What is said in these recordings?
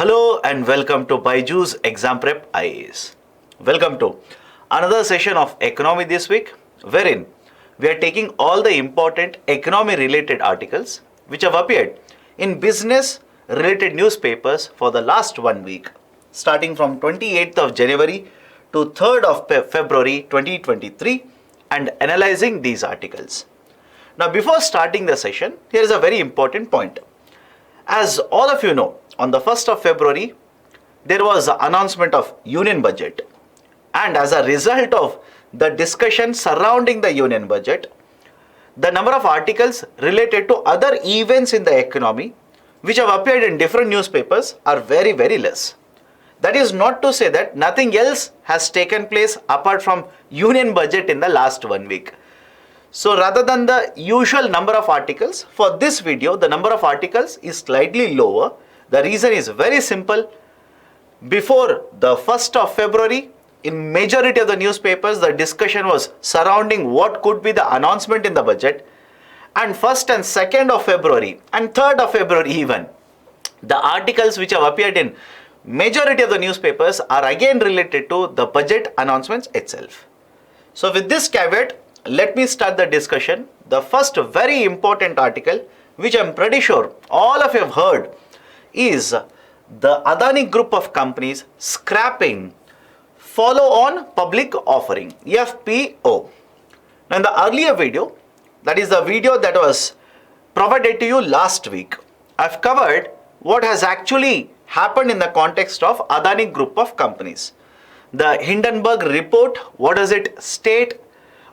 Hello and welcome to BYJU'S Exam Prep IAS. Welcome to another session of economy this week, wherein we are taking all the important economy related articles which have appeared in business related newspapers for the last 1 week, starting from 28th of January to 3rd of February 2023, and analyzing these articles. Now, before starting the session, here is a very important point. As all of you know, on the 1st of February, there was an announcement of union budget. And as a result of the discussion surrounding the union budget, the number of articles related to other events in the economy which have appeared in different newspapers are very, very less. That is not to say that nothing else has taken place apart from union budget in the last 1 week. So rather than the usual number of articles, for this video, the number of articles is slightly lower. The reason is very simple. Before the 1st of February, in majority of the newspapers, the discussion was surrounding what could be the announcement in the budget. And 1st and 2nd of February and 3rd of February even, the articles which have appeared in majority of the newspapers are again related to the budget announcements itself. So with this caveat, let me start the discussion. The first very important article, which I'm pretty sure all of you have heard, is the Adani group of companies scrapping follow-on public offering, FPO. Now in the earlier video, that is the video that was provided to you last week, I've covered what has actually happened in the context of Adani group of companies. The Hindenburg report, what does it state?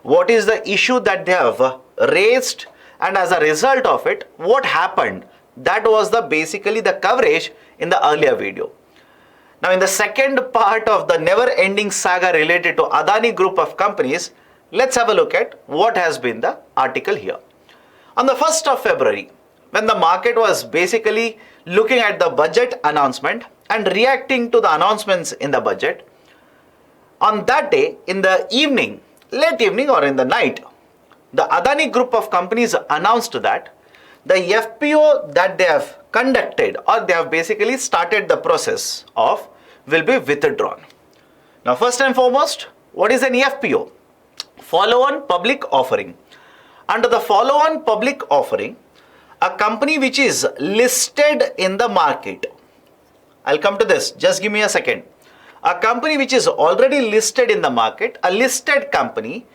What is the issue that they have raised, and as a result of it, what happened? That was basically the coverage in the earlier video. Now in the second part of the never-ending saga related to Adani group of companies, let's have a look at what has been the article here. On the 1st of February, when the market was basically looking at the budget announcement and reacting to the announcements in the budget, on that day in the evening, late evening or in the night, the Adani group of companies announced that the FPO that they have conducted, or they have basically started the process of, will be withdrawn. Now first and foremost, what is an FPO? Follow-on public offering. Under the follow-on public offering, a company which is listed in the market, I'll come to this, just give me a second. A company which is already listed in the market, a listed company,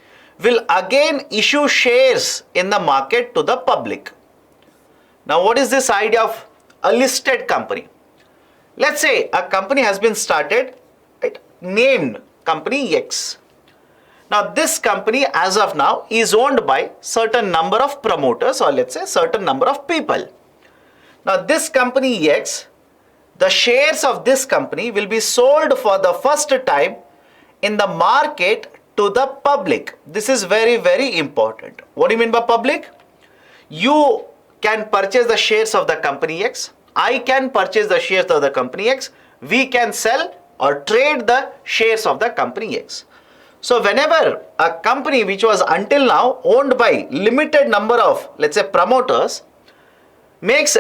will again issue shares in the market to the public. Now what is this idea of a listed company? Let's say a company has been started, right, named company X. Now this company as of now is owned by certain number of promoters, or let's say certain number of people. Now this company X, the shares of this company will be sold for the first time in the market to the public. This is very, very important. What do you mean by public? You can purchase the shares of the company X. I can purchase the shares of the company X. We can sell or trade the shares of the company X. So whenever a company which was until now owned by limited number of, let's say, promoters, makes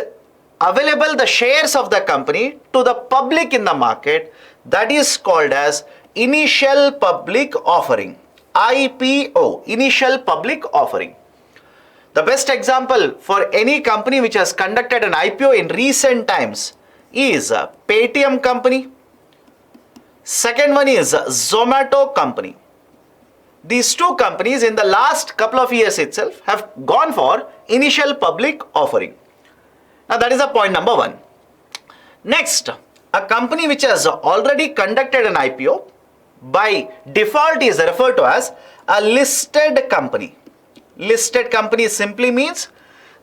available the shares of the company to the public in the market, that is called as initial public offering, IPO, initial public offering. The best example for any company which has conducted an IPO in recent times is Paytm company. Second one is Zomato company. These two companies in the last couple of years itself have gone for initial public offering. Now that is the point number one. Next, a company which has already conducted an IPO by default is referred to as a listed company. Listed company simply means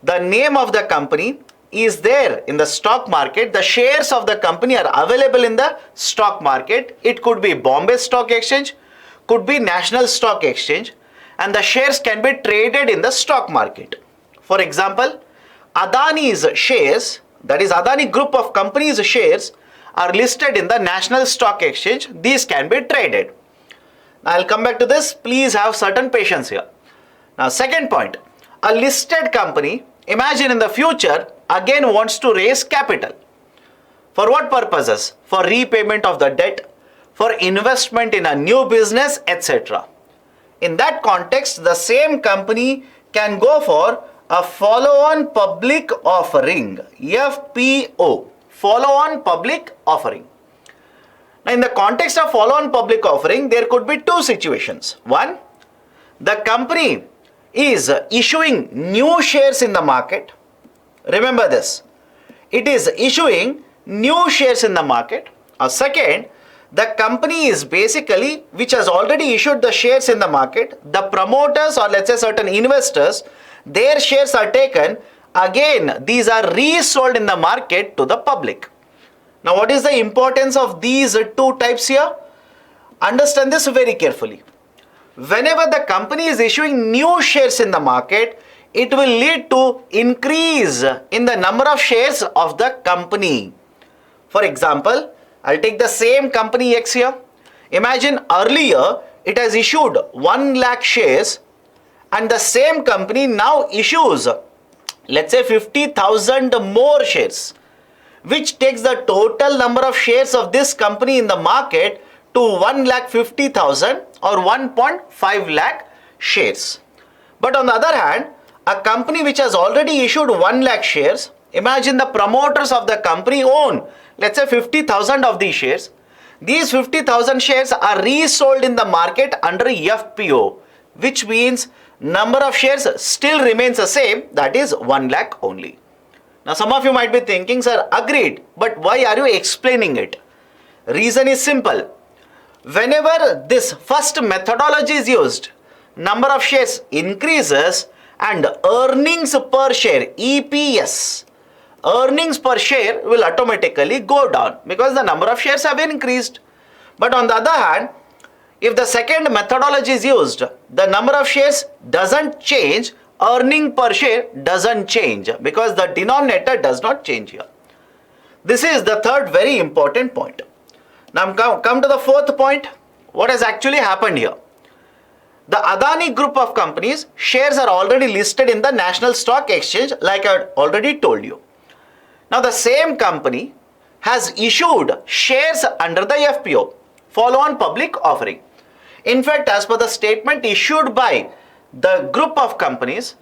the name of the company is there in the stock market. The shares of the company are available in the stock market. It could be Bombay Stock Exchange, could be National Stock Exchange, and the shares can be traded in the stock market. For example, Adani's shares, that is Adani group of companies shares, are listed in the National Stock Exchange. These can be traded. Now I'll come back to this. Please have certain patience here. Now second point, a listed company, imagine in the future, again wants to raise capital. For what purposes? For repayment of the debt, for investment in a new business, etc. In that context, the same company can go for a follow-on public offering, FPO, follow-on public offering. Now, in the context of follow-on public offering, there could be two situations. One, the company is issuing new shares in the market. Remember this. It is issuing new shares in the market. Or second, the company is basically, which has already issued the shares in the market, the promoters or let's say certain investors, their shares are taken. Again, these are resold in the market to the public. Now, what is the importance of these two types here? Understand this very carefully. Whenever the company is issuing new shares in the market, it will lead to increase in the number of shares of the company. For example, I'll take the same company X here. Imagine earlier it has issued 1 lakh shares and the same company now issues, let's say 50,000 more shares, which takes the total number of shares of this company in the market to 1,50,000 or 1.5 lakh shares. But on the other hand, a company which has already issued 1 lakh shares, imagine the promoters of the company own, let's say 50,000 of these shares. These 50,000 shares are resold in the market under FPO, which means number of shares still remains the same, that is 1 lakh only. Now some of you might be thinking, sir, agreed, but why are you explaining it? Reason is simple. Whenever this first methodology is used, number of shares increases and earnings per share, EPS, earnings per share will automatically go down because the number of shares have increased. But on the other hand, if the second methodology is used, the number of shares doesn't change, earning per share doesn't change because the denominator does not change here. This is the third very important point. Now come to the fourth point. What has actually happened here? The Adani group of companies shares are already listed in the National Stock Exchange, like I already told you. Now the same company has issued shares under the FPO, follow-on public offering. In fact, as per the statement issued by the group of companies,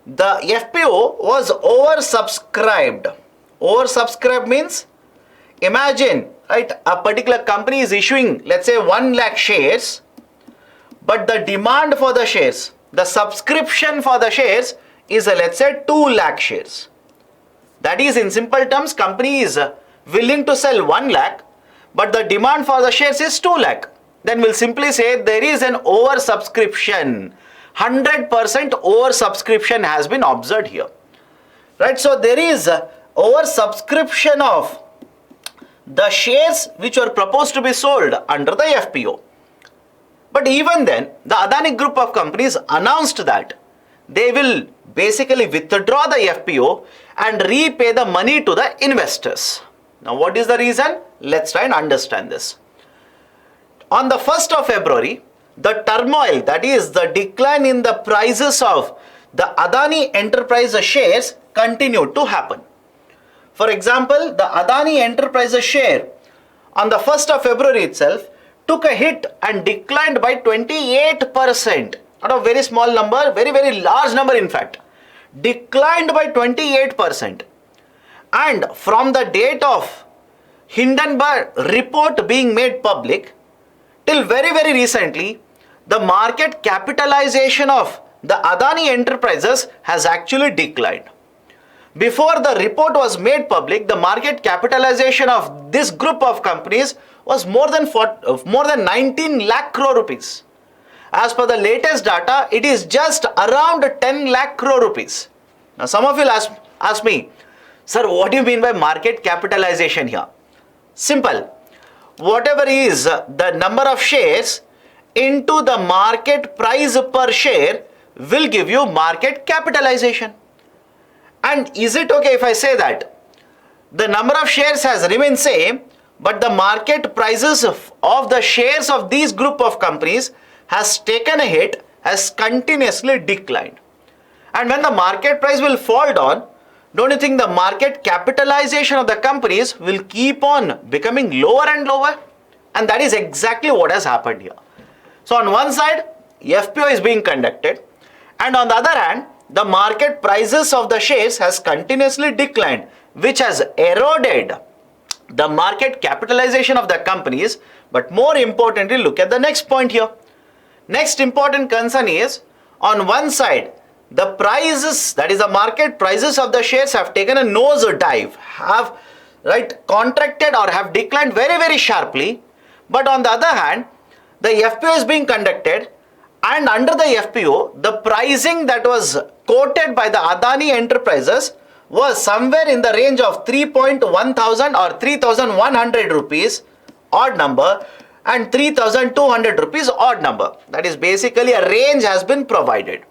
the FPO was oversubscribed. Oversubscribed means, imagine, right, a particular company is issuing, let's say 1 lakh shares, but the demand for the shares, the subscription for the shares is, let's say 2 lakh shares. That is, in simple terms, company is willing to sell 1 lakh, but the demand for the shares is 2 lakh. Then we'll simply say there is an oversubscription. 100% oversubscription has been observed here. Right? So there is oversubscription of the shares which were proposed to be sold under the FPO. But even then, the Adani group of companies announced that they will basically withdraw the FPO and repay the money to the investors. Now, what is the reason? Let's try and understand this. On the 1st of February, the turmoil, that is the decline in the prices of the Adani Enterprises shares continued to happen. For example, the Adani Enterprises share on the 1st of February itself took a hit and declined by 28%. Not a very small number, very, very large number in fact. Declined by 28%. And from the date of Hindenburg report being made public till very, very recently, the market capitalization of the Adani Enterprises has actually declined. Before the report was made public, the market capitalization of this group of companies was more than 19 lakh crore rupees. As per the latest data, it is just around 10 lakh crore rupees. Now some of you ask me, sir, what do you mean by market capitalization here? Simple. Whatever is the number of shares into the market price per share will give you market capitalization. And is it okay if I say that the number of shares has remained same, but the market prices of the shares of these group of companies has taken a hit, has continuously declined. And when the market price will fall down, don't you think the market capitalization of the companies will keep on becoming lower and lower? And that is exactly what has happened here. So on one side, FPO is being conducted, and on the other hand, the market prices of the shares has continuously declined, which has eroded the market capitalization of the companies. But more importantly, look at the next point here. Next important concern is, on one side, the prices, that is the market prices of the shares have taken a nosedive, have contracted or have declined very, very sharply. But on the other hand, the FPO is being conducted, and under the FPO, the pricing that was quoted by the Adani Enterprises was somewhere in the range of 3.1000 or 3100 rupees, odd number, and 3200 rupees, odd number. That is basically a range has been provided.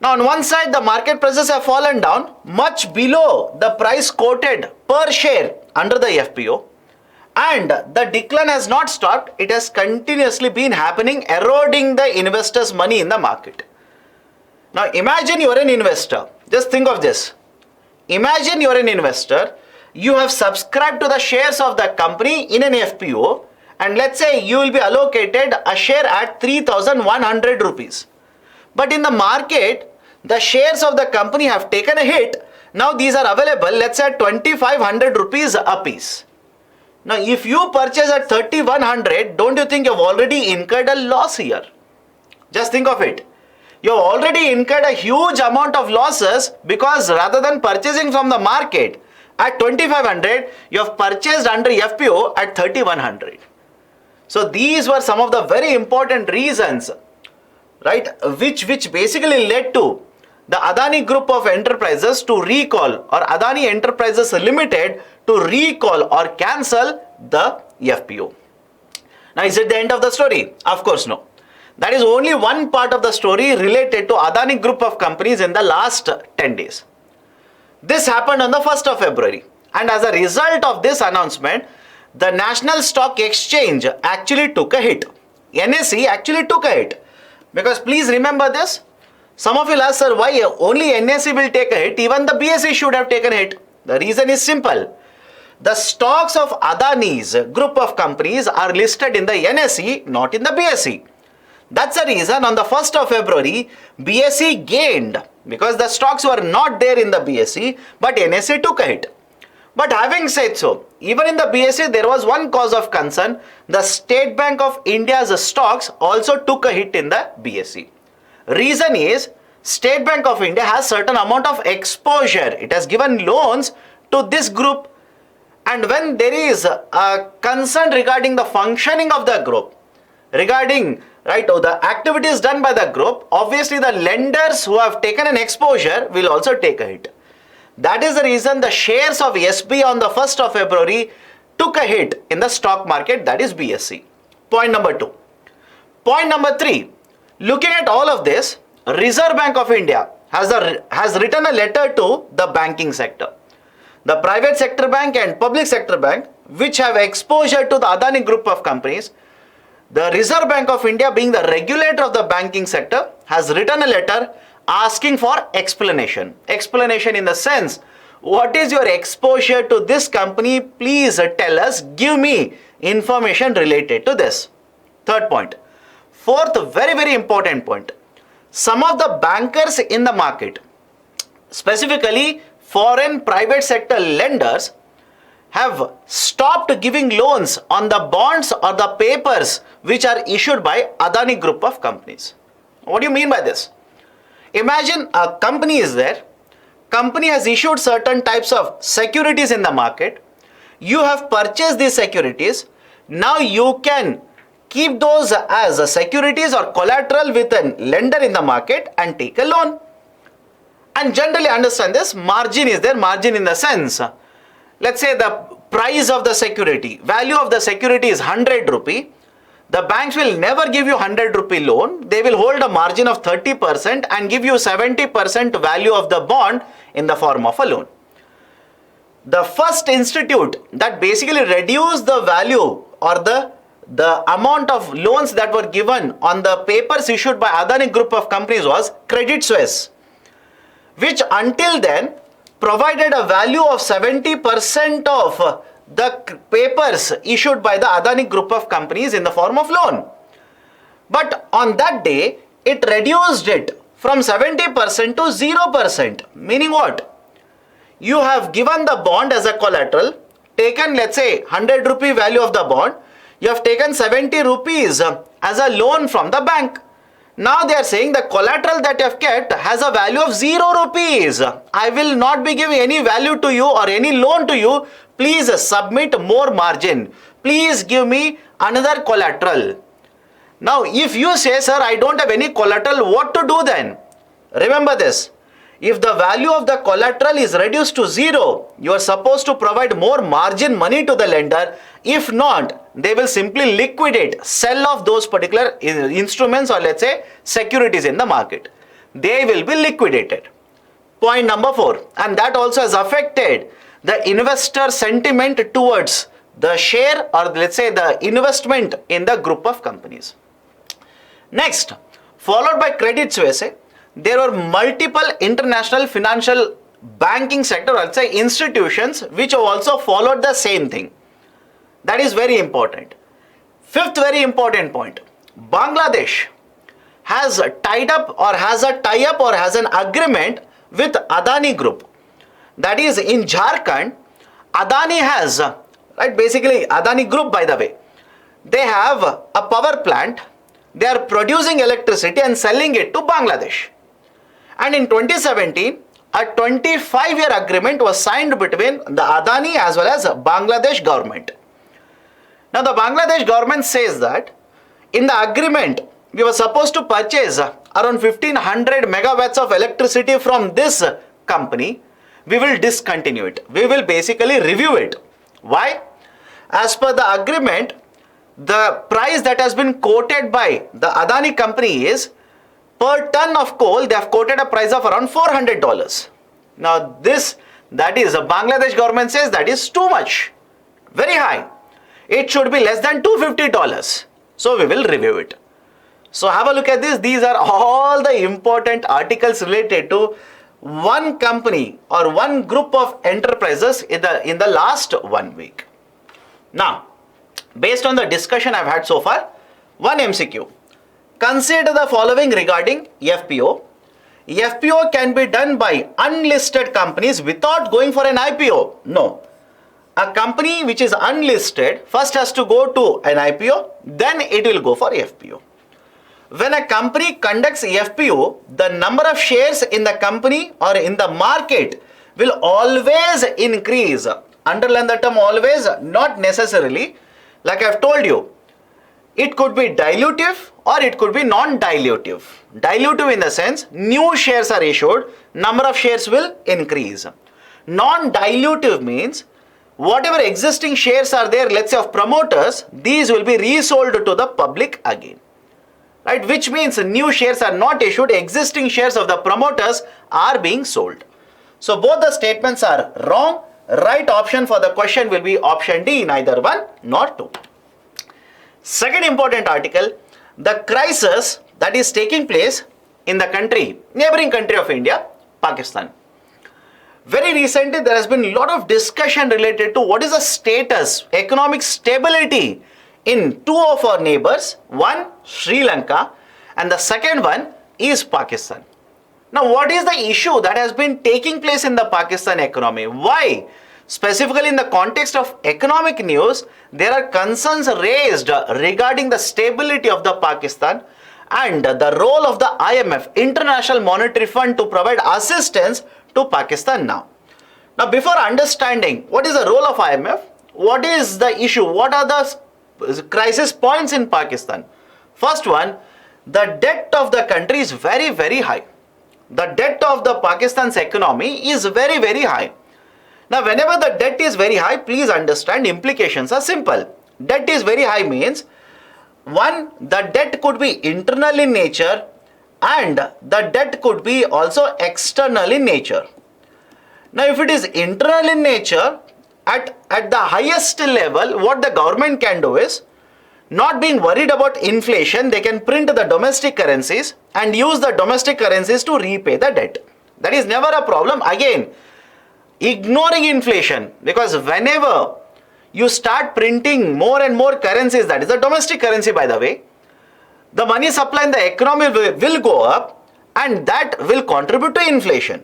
Now on one side, the market prices have fallen down much below the price quoted per share under the FPO, and the decline has not stopped. It has continuously been happening, eroding the investors' money in the market. Now imagine you are an investor. Just think of this. Imagine you are an investor. You have subscribed to the shares of the company in an FPO, and let's say you will be allocated a share at 3100 rupees. But in the market, the shares of the company have taken a hit. Now these are available, let's say, at 2500 rupees a piece. Now if you purchase at 3100, don't you think you've already incurred a loss here? Just think of it. You've already incurred a huge amount of losses, because rather than purchasing from the market at 2500, you have purchased under FPO at 3100. So these were some of the very important reasons, which basically led to the Adani Group of Enterprises to recall, or Adani Enterprises Limited to recall or cancel the FPO. Now is it the end of the story? Of course no. That is only one part of the story related to Adani Group of companies in the last 10 days. This happened on the 1st of February, and as a result of this announcement, the National Stock Exchange actually took a hit. NSE actually took a hit. Because please remember this, some of you will ask, sir, why only NSE will take a hit? Even the BSE should have taken a hit. The reason is simple. The stocks of Adani's group of companies are listed in the NSE, not in the BSE. That's the reason on the 1st of February, BSE gained, because the stocks were not there in the BSE, but NSE took a hit. But having said so, even in the BSE, there was one cause of concern. The State Bank of India's stocks also took a hit in the BSE. Reason is, State Bank of India has certain amount of exposure. It has given loans to this group. And when there is a concern regarding the functioning of the group, regarding the activities done by the group, obviously the lenders who have taken an exposure will also take a hit. That is the reason the shares of SB on the 1st of February took a hit in the stock market, that is BSE. Point number 2. Point number 3. Looking at all of this, Reserve Bank of India has written a letter to the banking sector. The private sector bank and public sector bank, which have exposure to the Adani Group of companies, the Reserve Bank of India, being the regulator of the banking sector, has written a letter asking for explanation. Explanation in the sense, what is your exposure to this company? Please tell us, give me information related to this. Third point. Fourth, very, very important point. Some of the bankers in the market, specifically foreign private sector lenders, have stopped giving loans on the bonds or the papers which are issued by Adani Group of companies. What do you mean by this? Imagine a company is there. Company has issued certain types of securities in the market. You have purchased these securities. Now you can keep those as securities or collateral with a lender in the market and take a loan. And generally understand this, margin is there. Margin in the sense, let's say the price of the security, value of the security is 100 rupee. The banks will never give you 100 rupee loan. They will hold a margin of 30% and give you 70% value of the bond in the form of a loan. The first institute that basically reduced the value or the amount of loans that were given on the papers issued by Adani Group of companies was Credit Suisse, which until then provided a value of 70% of the papers issued by the Adani group of companies in the form of loan. But on that day, it reduced it from 70% to 0%. Meaning what? You have given the bond as a collateral, taken let's say 100 rupee value of the bond, you have taken 70 rupees as a loan from the bank. Now they are saying the collateral that you have kept has a value of 0 rupees. I will not be giving any value to you or any loan to you. Please submit more margin. Please give me another collateral. Now if you say, sir, I don't have any collateral, what to do then? Remember this. If the value of the collateral is reduced to 0, you are supposed to provide more margin money to the lender. If not, they will simply liquidate, sell off those particular instruments or let's say securities in the market. They will be liquidated. Point number 4, and that also has affected the investor sentiment towards the share or let's say the investment in the group of companies. Next, followed by Credit Suisse, there were multiple international financial banking sector, let's say institutions, which have also followed the same thing. That is very important. Fifth very important point. Bangladesh has tied up or has a tie-up or has an agreement with Adani Group. That is in Jharkhand, Adani has, right, basically Adani Group by the way, they have a power plant, they are producing electricity and selling it to Bangladesh. And in 2017, a 25-year agreement was signed between the Adani as well as Bangladesh government. Now the Bangladesh government says that in the agreement, we were supposed to purchase around 1500 megawatts of electricity from this company. We will discontinue it. We will basically review it. Why? As per the agreement, the price that has been quoted by the Adani company is per ton of coal, they have quoted a price of around $400. Now this, that is, the Bangladesh government says that is too much, very high. It should be less than $250. So we will review it. So have a look at this. These are all the important articles related to one company or one group of enterprises in the last 1 week. Now, based on the discussion I've had so far, one MCQ. Consider the following regarding FPO. FPO can be done by unlisted companies without going for an IPO. No. A company which is unlisted first has to go to an IPO, then it will go for FPO. When a company conducts FPO, the number of shares in the company or in the market will always increase. Underline the term always, not necessarily. Like I've told you, it could be dilutive or it could be non-dilutive. Dilutive in the sense, new shares are issued, number of shares will increase. Non-dilutive means, whatever existing shares are there, let's say of promoters, these will be resold to the public again. Right? Which means new shares are not issued, existing shares of the promoters are being sold. So both the statements are wrong. Right option for the question will be option D, neither 1 nor 2. Second important article, the crisis that is taking place in the country, neighboring country of India, Pakistan. Very recently, there has been a lot of discussion related to what is the status, economic stability in two of our neighbors. One, Sri Lanka, and the second one is Pakistan. Now, what is the issue that has been taking place in the Pakistan economy? Why? Specifically in the context of economic news, there are concerns raised regarding the stability of the Pakistan and the role of the IMF, International Monetary Fund, to provide assistance to Pakistan now. Now, before understanding what is the role of IMF, what is the issue, what are the crisis points in Pakistan? First one, the debt of the country is very, very high. The debt of the Pakistan's economy is very, very high. Now, whenever the debt is very high, please understand implications are simple. Debt is very high means, one, the debt could be internal in nature and the debt could be also external in nature. Now, if it is internal in nature, at the highest level, what the government can do is, not being worried about inflation, they can print the domestic currencies and use the domestic currencies to repay the debt. That is never a problem. Again, ignoring inflation, because whenever you start printing more and more currencies, that is the domestic currency by the way, the money supply in the economy will go up, and that will contribute to inflation.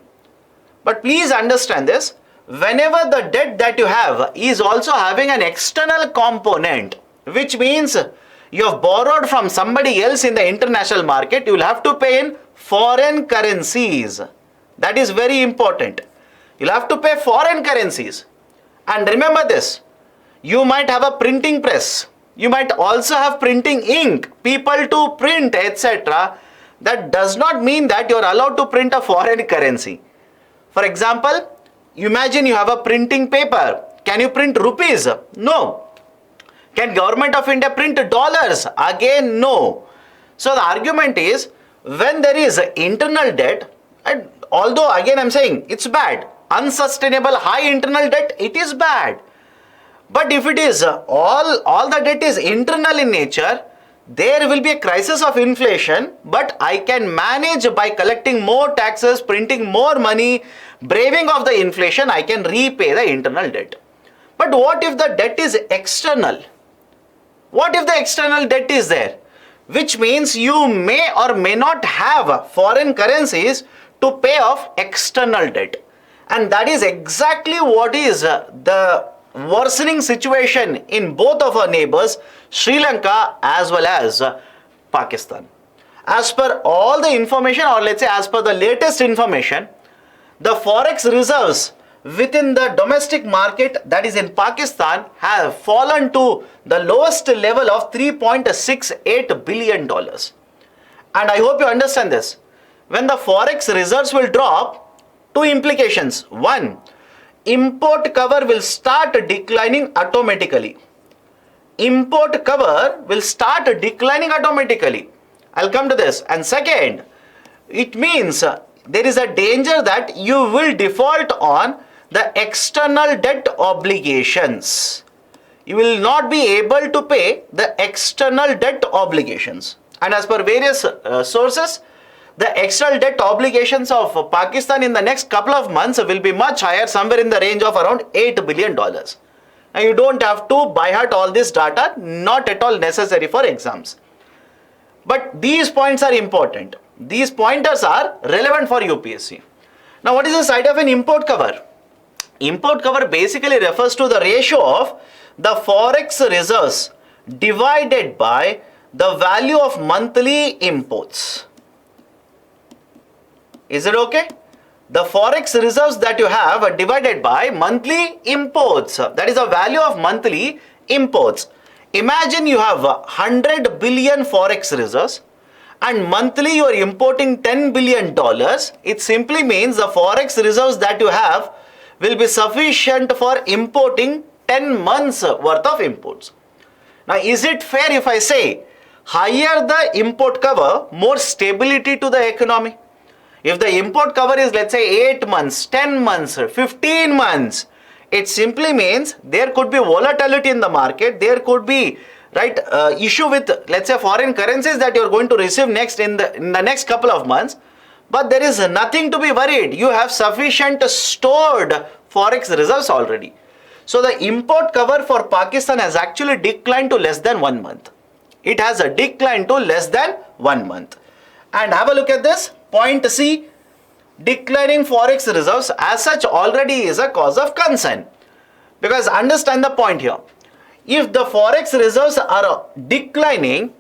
But please understand this, whenever the debt that you have is also having an external component, which means you have borrowed from somebody else in the international market, you will have to pay in foreign currencies. That is very important. You'll have to pay foreign currencies. And remember this, you might have a printing press, you might also have printing ink, people to print, etc. That does not mean that you're allowed to print a foreign currency. For example, imagine you have a printing paper. Can you print rupees? No. Can Government of India print dollars? Again, no. So the argument is, when there is internal debt, and although again I'm saying it's bad, unsustainable high internal debt, it is bad. But if it is all the debt is internal in nature, there will be a crisis of inflation, but I can manage by collecting more taxes, printing more money, braving of the inflation, I can repay the internal debt. But what if the debt is external? What if the external debt is there? Which means you may or may not have foreign currencies to pay off external debt. And that is exactly what is the worsening situation in both of our neighbors, Sri Lanka as well as Pakistan. As per all the information, or let's say as per the latest information, the forex reserves within the domestic market, that is in Pakistan, have fallen to the lowest level of $3.68 billion. And I hope you understand this. When the forex reserves will drop, two implications. One, import cover will start declining automatically. Import cover will start declining automatically. I'll come to this. And second, it means there is a danger that you will default on the external debt obligations. You will not be able to pay the external debt obligations. And as per various sources, the external debt obligations of Pakistan in the next couple of months will be much higher, somewhere in the range of around $8 billion. Now you don't have to by heart all this data, not at all necessary for exams. But these points are important. These pointers are relevant for UPSC. Now what is the side of an import cover? Import cover basically refers to the ratio of the forex reserves divided by the value of monthly imports. Is it okay? The forex reserves that you have are divided by monthly imports. That is the value of monthly imports. Imagine you have 100 billion forex reserves and monthly you are importing $10 billion. It simply means the forex reserves that you have will be sufficient for importing 10 months worth of imports. Now, is it fair if I say higher the import cover, more stability to the economy? If the import cover is, let's say, 8 months, 10 months, 15 months, it simply means there could be volatility in the market, there could be issue with, let's say, foreign currencies that you are going to receive next in the next couple of months. But there is nothing to be worried. You have sufficient stored forex reserves already. So the import cover for Pakistan has actually declined to less than 1 month. It has a decline to less than 1 month. And have a look at this. Point C, declining forex reserves as such already is a cause of concern. Because understand the point here. If the forex reserves are declining,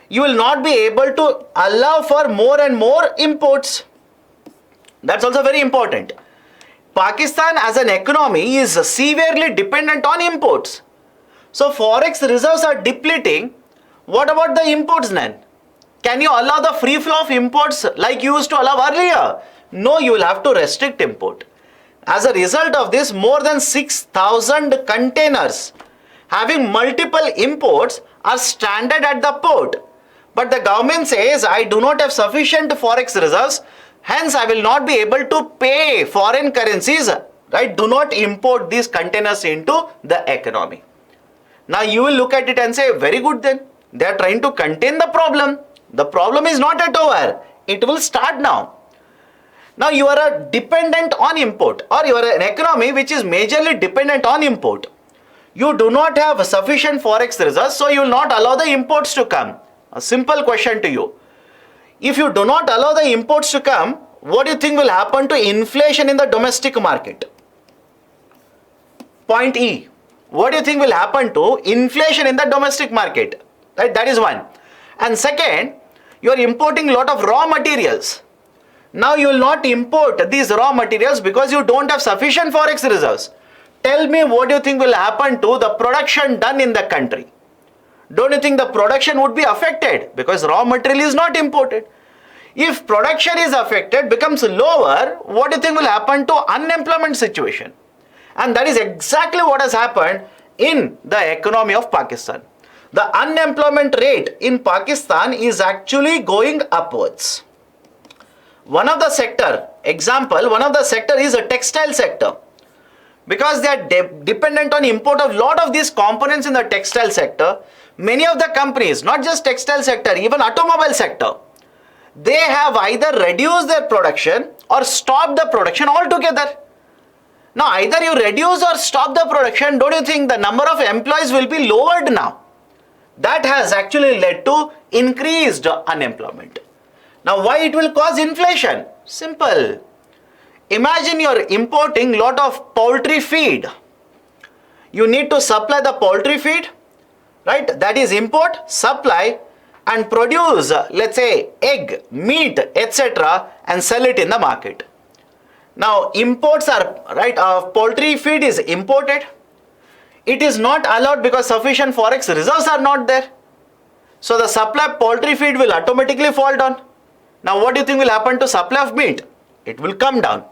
you will not be able to allow for more and more imports. That's also very important. Pakistan as an economy is severely dependent on imports. So forex reserves are depleting. What about the imports then? Can you allow the free flow of imports like you used to allow earlier? No, you will have to restrict import. As a result of this, more than 6,000 containers having multiple imports are stranded at the port. But the government says, I do not have sufficient forex reserves, hence I will not be able to pay foreign currencies, right? Do not import these containers into the economy. Now you will look at it and say, very good then. They are trying to contain the problem. The problem is not yet over. It will start now. Now you are a dependent on import, or you are an economy which is majorly dependent on import. You do not have sufficient forex reserves, so you will not allow the imports to come. A simple question to you. If you do not allow the imports to come, what do you think will happen to inflation in the domestic market? Point E. What do you think will happen to inflation in the domestic market? Right, that is one. And second, you are importing a lot of raw materials. Now you will not import these raw materials because you don't have sufficient forex reserves. Tell me, what do you think will happen to the production done in the country? Don't you think the production would be affected because raw material is not imported? If production is affected, becomes lower, what do you think will happen to unemployment situation? And that is exactly what has happened in the economy of Pakistan. The unemployment rate in Pakistan is actually going upwards. One of the sector is a textile sector. Because they are dependent on import of lot of these components in the textile sector, many of the companies, not just textile sector, even automobile sector, they have either reduced their production or stopped the production altogether. Now either you reduce or stop the production, don't you think the number of employees will be lowered now? That has actually led to increased unemployment. Now why it will cause inflation? Simple. Imagine you are importing lot of poultry feed. You need to supply the poultry feed, right? That is import, supply and produce, let's say egg, meat, etc. and sell it in the market. Now imports are, right, poultry feed is imported. It is not allowed because sufficient forex reserves are not there. So the supply of poultry feed will automatically fall down. Now what do you think will happen to supply of meat? It will come down.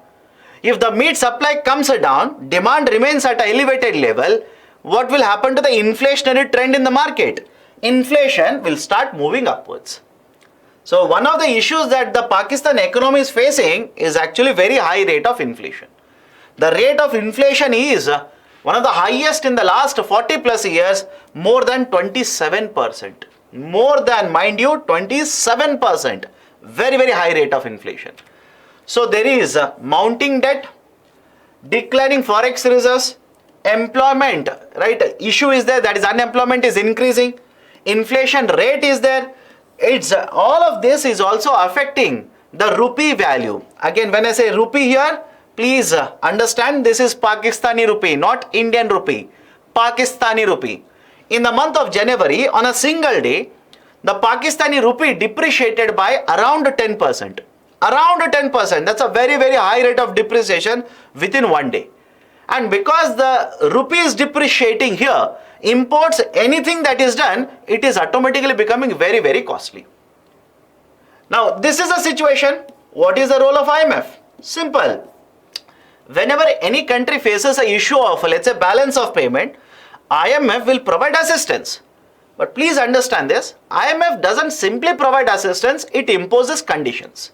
If the meat supply comes down, demand remains at an elevated level, what will happen to the inflationary trend in the market? Inflation will start moving upwards. So one of the issues that the Pakistan economy is facing is actually very high rate of inflation. The rate of inflation is one of the highest in the last 40 plus years, more than 27%. More than, mind you, 27%. Very, very high rate of inflation. So there is mounting debt, declining forex reserves, employment, right? Issue is there, that is unemployment is increasing, inflation rate is there. It's all of this is also affecting the rupee value. Again, when I say rupee here, please understand this is Pakistani rupee, not Indian rupee. Pakistani rupee. In the month of January, on a single day, the Pakistani rupee depreciated by around 10%. Around 10%. That's a very, very high rate of depreciation within one day. And because the rupee is depreciating here, imports, anything that is done, it is automatically becoming very, very costly. Now, this is the situation. What is the role of IMF? Simple. Whenever any country faces an issue of, let's say, balance of payment, IMF will provide assistance. But please understand this, IMF doesn't simply provide assistance, it imposes conditions.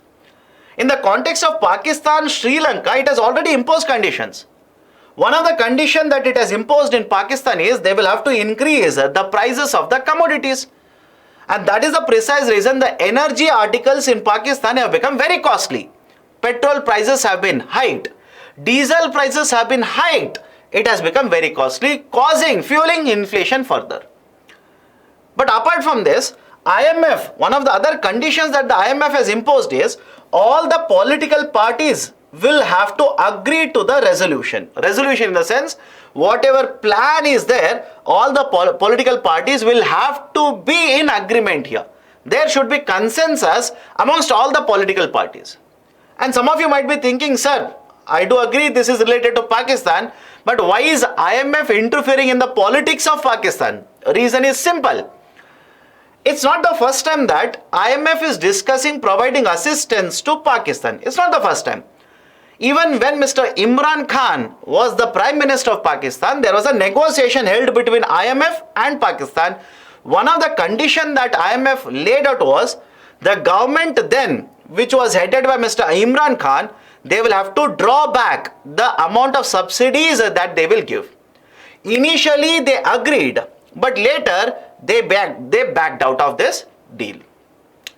In the context of Pakistan, Sri Lanka, it has already imposed conditions. One of the conditions that it has imposed in Pakistan is they will have to increase the prices of the commodities. And that is the precise reason the energy articles in Pakistan have become very costly. Petrol prices have been hiked. Diesel prices have been hiked. It has become very costly, fueling inflation further. But apart from this, IMF, one of the other conditions that the IMF has imposed is all the political parties will have to agree to the resolution. Resolution in the sense, whatever plan is there, all the political parties will have to be in agreement here. There should be consensus amongst all the political parties. And some of you might be thinking, sir, I do agree this is related to Pakistan, but why is IMF interfering in the politics of Pakistan? Reason is simple. It's not the first time that IMF is discussing providing assistance to Pakistan. It's not the first time. Even when Mr. Imran Khan was the Prime Minister of Pakistan, there was a negotiation held between IMF and Pakistan. One of the conditions that IMF laid out was the government then, which was headed by Mr. Imran Khan, they will have to draw back the amount of subsidies that they will give. Initially they agreed, but later they backed out of this deal.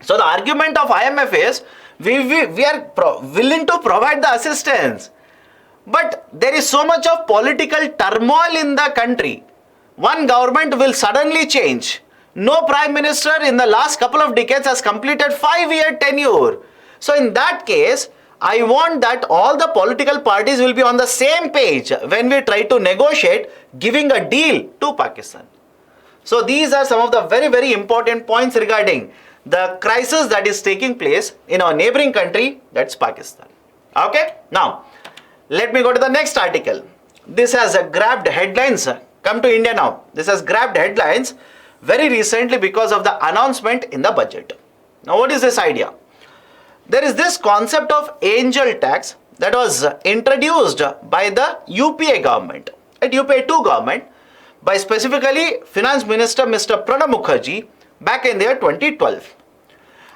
So the argument of IMF is, We are willing to provide the assistance. But there is so much of political turmoil in the country. One government will suddenly change. No prime minister in the last couple of decades has completed 5-year tenure. So in that case, I want that all the political parties will be on the same page when we try to negotiate giving a deal to Pakistan. So these are some of the very, very important points regarding the crisis that is taking place in our neighboring country, that's Pakistan. Okay, now let me go to the next article. This has grabbed headlines. Come to India now. This has grabbed headlines very recently because of the announcement in the budget. Now what is this idea? There is this concept of angel tax that was introduced by the UPA government, at UPA 2 government, by specifically Finance Minister Mr. Pranab Mukherjee back in the year 2012.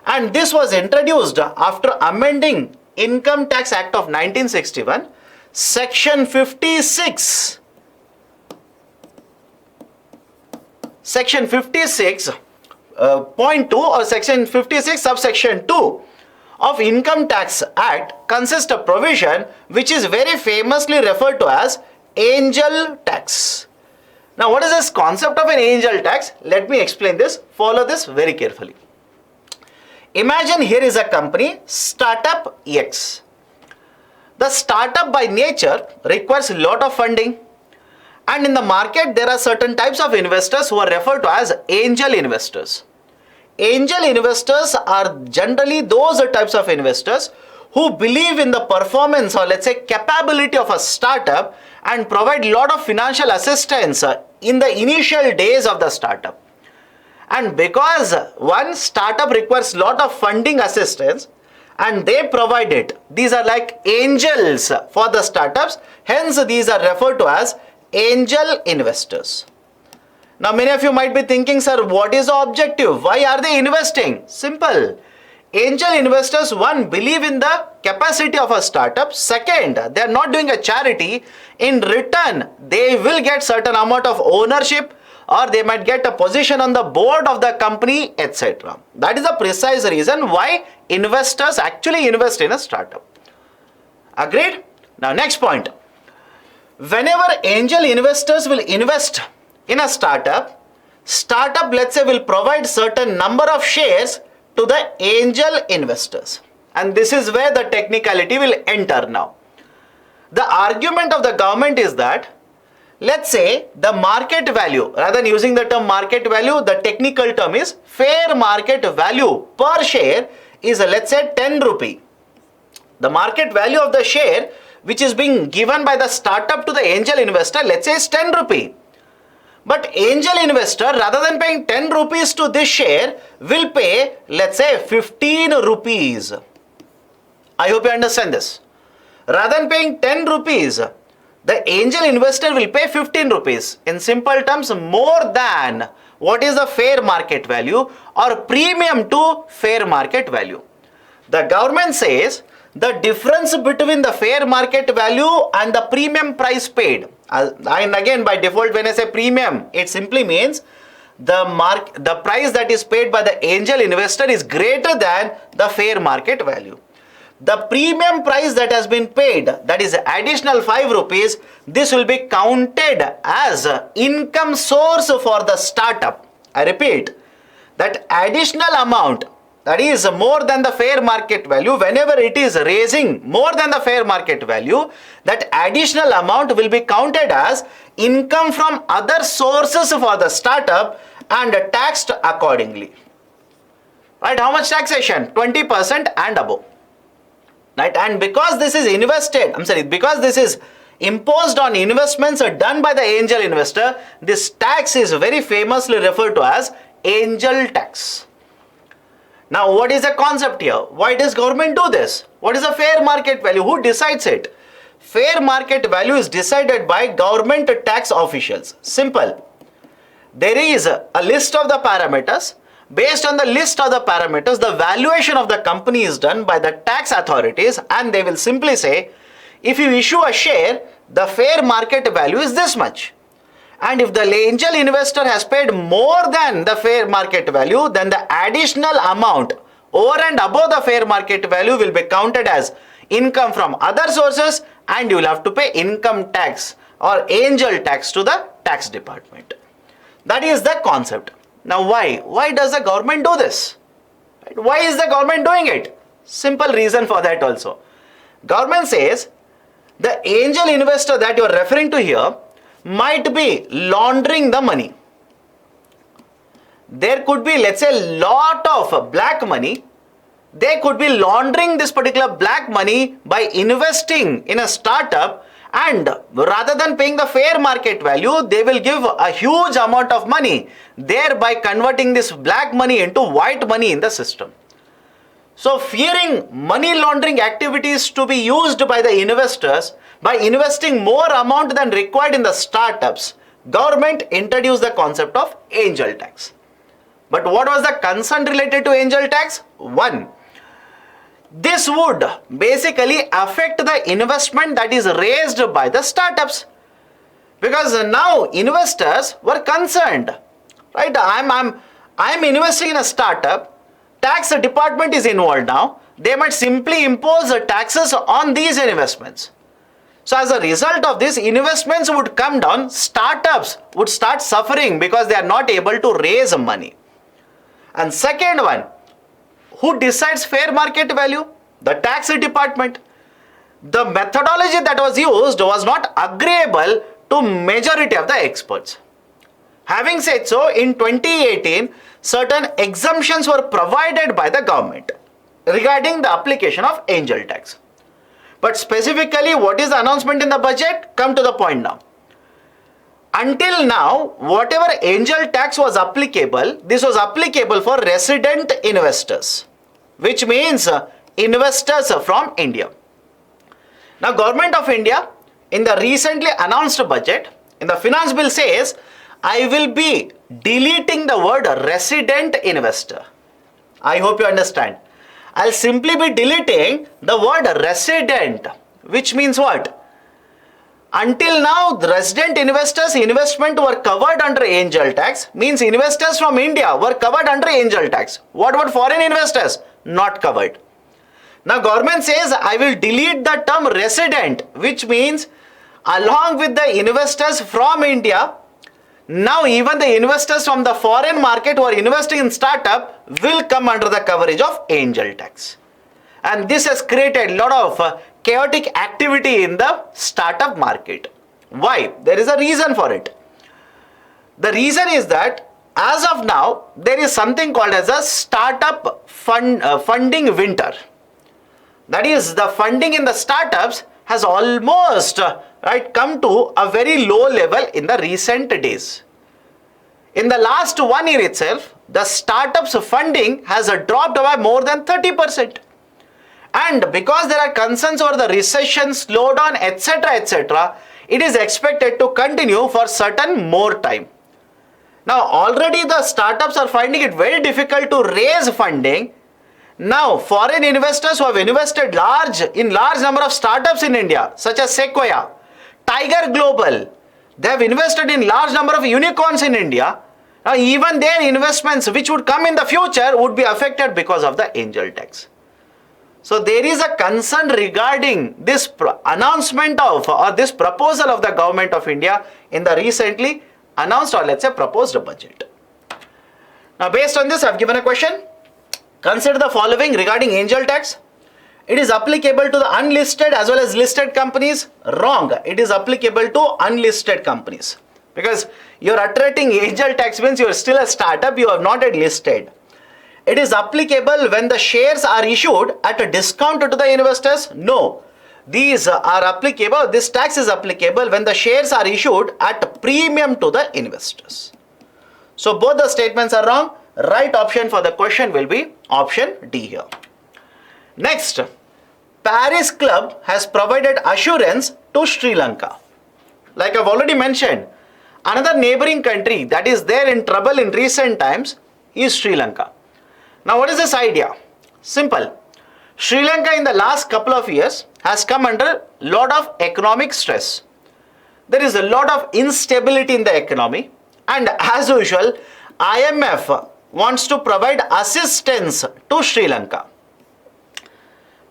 And this was introduced after amending Income Tax Act of 1961, Section 56. Section 56.2 or Section 56 subsection 2 of Income Tax Act consists of provision which is very famously referred to as angel tax. Now what is this concept of an angel tax? Let me explain this. Follow this very carefully. Imagine here is a company, Startup X. The startup by nature requires a lot of funding, and in the market there are certain types of investors who are referred to as angel investors. Angel investors are generally those types of investors who believe in the performance or let's say capability of a startup and provide a lot of financial assistance in the initial days of the startup. And because one startup requires a lot of funding assistance and they provide it, these are like angels for the startups, hence these are referred to as angel investors. Now many of you might be thinking, sir, what is the objective? Why are they investing? Simple. Angel investors, one, believe in the capacity of a startup. Second, they are not doing a charity. In return, they will get certain amount of ownership, or they might get a position on the board of the company, etc. That is the precise reason why investors actually invest in a startup. Agreed? Now next point. Whenever angel investors will invest in a startup, let's say will provide certain number of shares to the angel investors. And this is where the technicality will enter now. The argument of the government is that, let's say the market value, rather than using the term market value, the technical term is fair market value per share is let's say 10 rupee. The market value of the share which is being given by the startup to the angel investor, let's say is 10 rupee. But angel investor, rather than paying 10 rupees to this share, will pay, let's say, 15 rupees. I hope you understand this. Rather than paying 10 rupees, the angel investor will pay 15 rupees. In simple terms, more than what is the fair market value or premium to fair market value. The government says the difference between the fair market value and the premium price paid. And again, by default, when I say premium, it simply means the price that is paid by the angel investor is greater than the fair market value. The premium price that has been paid, that is additional 5 rupees, this will be counted as income source for the startup. I repeat, that additional amount that is more than the fair market value, whenever it is raising more than the fair market value, that additional amount will be counted as income from other sources for the startup and taxed accordingly. Right? How much taxation? 20% and above. Right? And because this is because this is imposed on investments done by the angel investor, this tax is very famously referred to as angel tax. Now, what is the concept here? Why does government do this? What is the fair market value? Who decides it? Fair market value is decided by government tax officials. Simple. There is a list of the parameters. Based on the list of the parameters, the valuation of the company is done by the tax authorities, and they will simply say, if you issue a share, the fair market value is this much. And if the angel investor has paid more than the fair market value, then the additional amount over and above the fair market value will be counted as income from other sources, and you will have to pay income tax or angel tax to the tax department. That is the concept. Now why does the government do this? Why is the government doing it? Simple reason for that also. Government says the angel investor that you are referring to here might be laundering the money. There could be, let's say, lot of black money. They could be laundering this particular black money by investing in a startup, and rather than paying the fair market value, they will give a huge amount of money, thereby converting this black money into white money in the system. So fearing money laundering activities to be used by the investors, by investing more amount than required in the startups, government introduced the concept of angel tax. But what was the concern related to angel tax? One, this would basically affect the investment that is raised by the startups, because now investors were concerned, right? I'm investing in a startup. Tax department is involved now. They might simply impose taxes on these investments. So as a result of this, investments would come down. Startups would start suffering because they are not able to raise money. And second one, who decides fair market value? The tax department. The methodology that was used was not agreeable to majority of the experts. Having said so, in 2018, certain exemptions were provided by the government regarding the application of angel tax. But specifically, what is the announcement in the budget? Come to the point now. Until now, whatever angel tax was applicable, this was applicable for resident investors, which means investors from India. Now, Government of India, in the recently announced budget, in the finance bill says, I will be deleting the word resident investor. I hope you understand. I'll simply be deleting the word resident, which means what? Until now, the resident investors' investment were covered under angel tax, means investors from India were covered under angel tax. What about foreign investors? Not covered. Now, government says, I will delete the term resident, which means along with the investors from India, now even the investors from the foreign market who are investing in startup will come under the coverage of angel tax. And this has created a lot of chaotic activity in the startup market. Why? There is a reason for it. The reason is that as of now, there is something called as a startup funding winter. That is, the funding in the startups has almost come to a very low level in the recent days. In the last 1 year itself, the startups funding has dropped by more than 30%. And because there are concerns over the recession, slowdown, etc., it is expected to continue for certain more time. Now, already the startups are finding it very difficult to raise funding. Now, foreign investors who have invested in large number of startups in India, such as Sequoia, Tiger Global, they have invested in large number of unicorns in India. Now, even their investments which would come in the future would be affected because of the angel tax. So there is a concern regarding this announcement of or this proposal of the Government of India in the recently announced or let's say proposed budget. Now based on this I have given a question. Consider the following regarding angel tax. It is applicable to the unlisted as well as listed companies. Wrong. It is applicable to unlisted companies. Because you are attracting angel tax means you are still a startup, you are not yet listed. It is applicable when the shares are issued at a discount to the investors? No. These are applicable, this tax is applicable when the shares are issued at a premium to the investors. So both the statements are wrong. Right option for the question will be option D here. Next, Paris Club has provided assurance to Sri Lanka. Like I've already mentioned, another neighboring country that is there in trouble in recent times is Sri Lanka. Now what is this idea? Simple. Sri Lanka in the last couple of years has come under a lot of economic stress. There is a lot of instability in the economy, and as usual, IMF wants to provide assistance to Sri Lanka.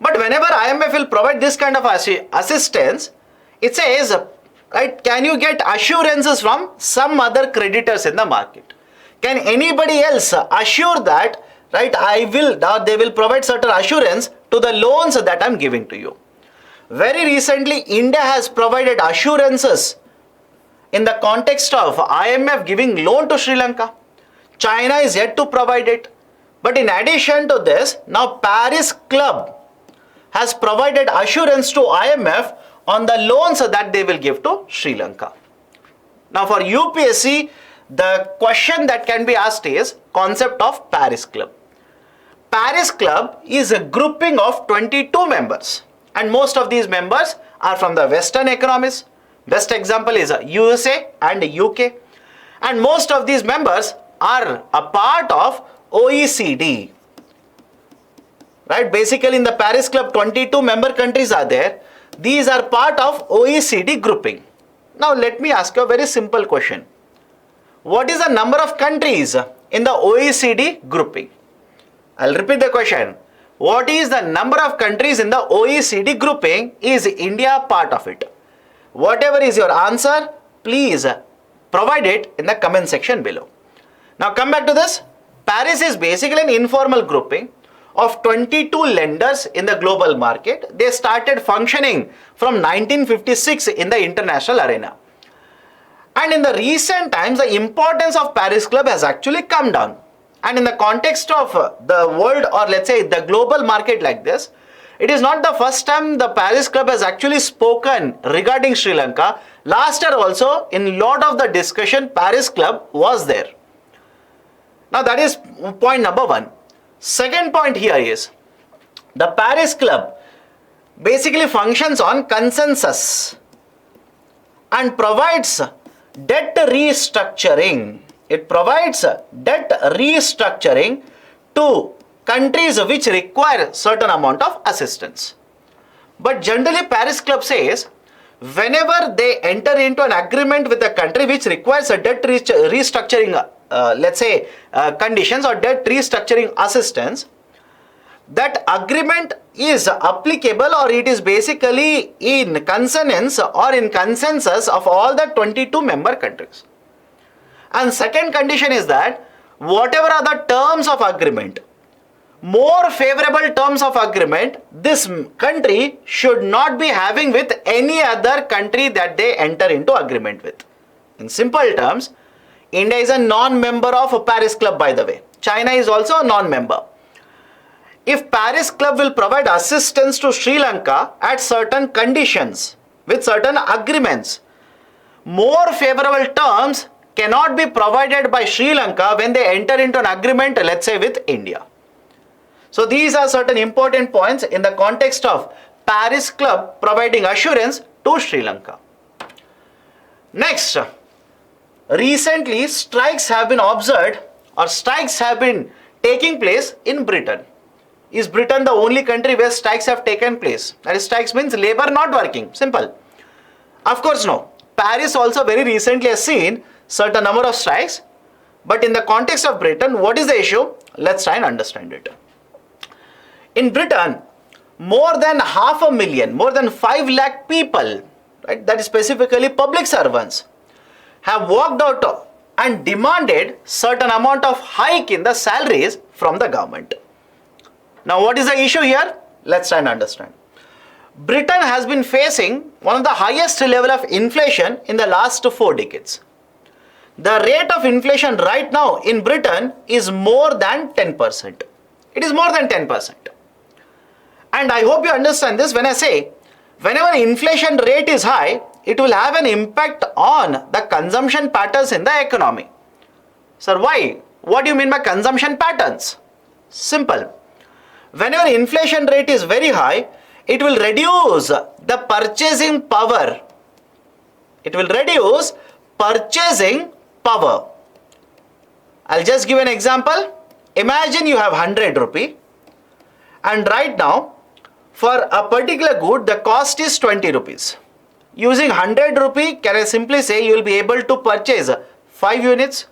But whenever IMF will provide this kind of assistance, it says, right, can you get assurances from some other creditors in the market? Can anybody else assure that, right, they will provide certain assurance to the loans that I'm giving to you? Very recently, India has provided assurances in the context of IMF giving loan to Sri Lanka. China is yet to provide it. But in addition to this, now Paris Club has provided assurance to IMF on the loans that they will give to Sri Lanka. Now for UPSC, the question that can be asked is concept of Paris Club. Paris Club is a grouping of 22 members, and most of these members are from the Western economies. Best example is USA and UK, and most of these members are a part of OECD. Right? Basically in the Paris Club, 22 member countries are there. These are part of OECD grouping. Now let me ask you a very simple question. What is the number of countries in the OECD grouping? I'll repeat the question. What is the number of countries in the OECD grouping? Is India part of it? Whatever is your answer, please provide it in the comment section below. Now come back to this. Paris is basically an informal grouping of 22 lenders in the global market. They started functioning from 1956 in the international arena. And in the recent times, the importance of Paris Club has actually come down. And in the context of the world, or let's say the global market like this, it is not the first time the Paris Club has actually spoken regarding Sri Lanka. Last year also, in lot of the discussion, Paris Club was there. Now that is point number one. Second point here is, the Paris Club basically functions on consensus and provides debt restructuring. It provides debt restructuring to countries which require certain amount of assistance. But generally Paris Club says, whenever they enter into an agreement with a country which requires a debt restructuring conditions or debt restructuring assistance, that agreement is applicable, or it is basically in consonance or in consensus of all the 22 member countries. And second condition is that whatever are the terms of agreement, more favorable terms of agreement, this country should not be having with any other country that they enter into agreement with. In simple terms, India is a non-member of Paris Club, by the way. China is also a non-member. If Paris Club will provide assistance to Sri Lanka at certain conditions, with certain agreements, more favorable terms cannot be provided by Sri Lanka when they enter into an agreement, let's say, with India. So these are certain important points in the context of Paris Club providing assurance to Sri Lanka. Next, recently strikes have been observed, or strikes have been taking place in Britain. Is Britain the only country where strikes have taken place? That is, strikes means labor not working. Simple. Of course no. Paris also very recently has seen certain number of strikes. But in the context of Britain, what is the issue? Let's try and understand it. In Britain, more than 500,000, more than 5 lakh people, right, that is specifically public servants, have walked out and demanded certain amount of hike in the salaries from the government. Now what is the issue here? Let's try and understand. Britain has been facing one of the highest level of inflation in the last 4 decades. The rate of inflation right now in Britain is more than 10%. It is more than 10%. And I hope you understand this when I say, whenever inflation rate is high, it will have an impact on the consumption patterns in the economy. Sir, why? What do you mean by consumption patterns? Simple. Whenever inflation rate is very high, it will reduce the purchasing power. It will reduce purchasing power. I'll just give an example. Imagine you have 100 rupee, and right now for a particular good the cost is 20 rupees. Using 100 rupee, can I simply say you will be able to purchase 5 units?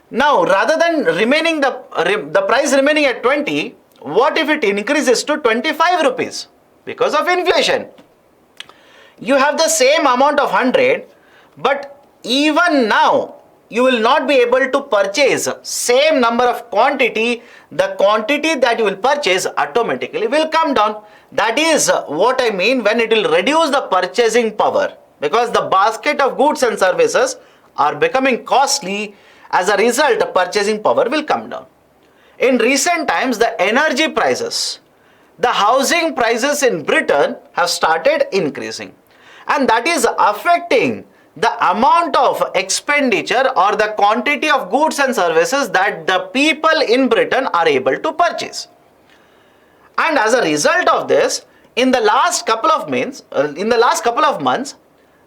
Now, rather than remaining the price remaining at 20, what if it increases to 25 rupees because of inflation? You have the same amount of 100, but even now you will not be able to purchase same number of quantity. The quantity that you will purchase automatically will come down. That is what I mean when it will reduce the purchasing power, because the basket of goods and services are becoming costly. As a result, the purchasing power will come down. In recent times, the energy prices, the housing prices in Britain have started increasing, and that is affecting the amount of expenditure or the quantity of goods and services that the people in Britain are able to purchase. And as a result of this, in the last couple of months,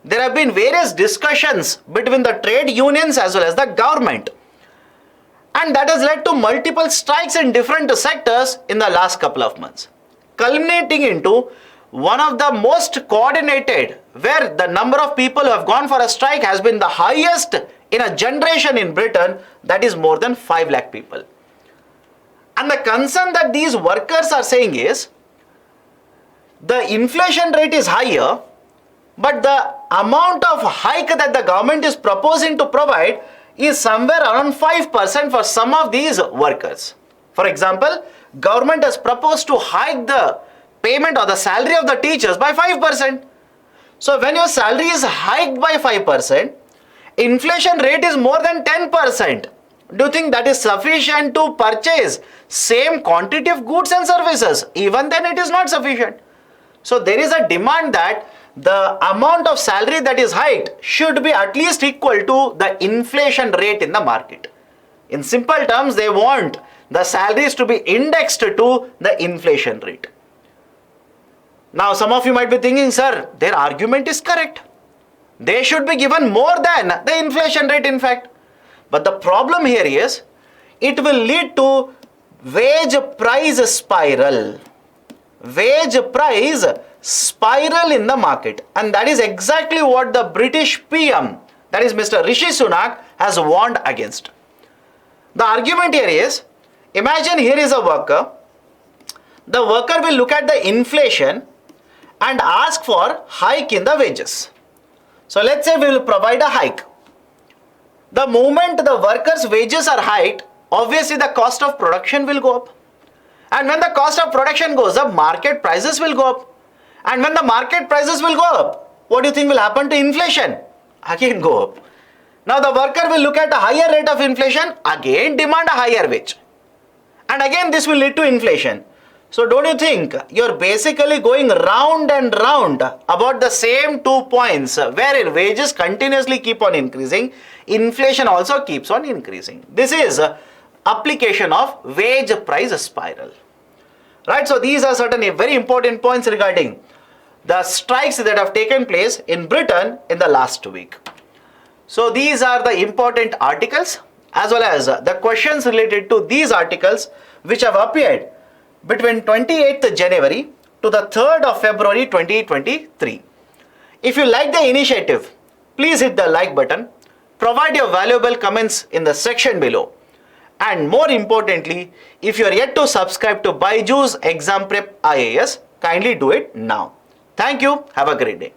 there have been various discussions between the trade unions as well as the government, and that has led to multiple strikes in different sectors in the last couple of months, culminating into one of the most coordinated, where the number of people who have gone for a strike has been the highest in a generation in Britain, that is more than 5 lakh people. And the concern that these workers are saying is, the inflation rate is higher, but the amount of hike that the government is proposing to provide is somewhere around 5% for some of these workers. For example, government has proposed to hike the payment or the salary of the teachers by 5%. So when your salary is hiked by 5%, inflation rate is more than 10%. Do you think that is sufficient to purchase same quantity of goods and services? Even then it is not sufficient. So there is a demand that the amount of salary that is hiked should be at least equal to the inflation rate in the market. In simple terms, they want the salaries to be indexed to the inflation rate. Now, some of you might be thinking, sir, their argument is correct. They should be given more than the inflation rate, in fact. But the problem here is, it will lead to wage price spiral. Wage price spiral in the market, and that is exactly what the British PM, that is Mr. Rishi Sunak, has warned against. The argument here is, imagine here is a worker. The worker will look at the inflation and ask for hike in the wages. So let's say we will provide a hike. The moment the workers' wages are hiked, obviously the cost of production will go up. And when the cost of production goes up, market prices will go up. And when the market prices will go up, what do you think will happen to inflation? Again go up. Now the worker will look at a higher rate of inflation, again demand a higher wage. And again this will lead to inflation. So don't you think you're basically going round and round about the same 2 points, wherein wages continuously keep on increasing, inflation also keeps on increasing. This is application of wage price spiral. Right, so these are certain very important points regarding the strikes that have taken place in Britain in the last week. So these are the important articles as well as the questions related to these articles which have appeared between 28th January to the 3rd of February 2023. If you like the initiative, please hit the like button, provide your valuable comments in the section below. And more importantly, if you are yet to subscribe to BYJU'S Exam Prep IAS, kindly do it now. Thank you. Have a great day.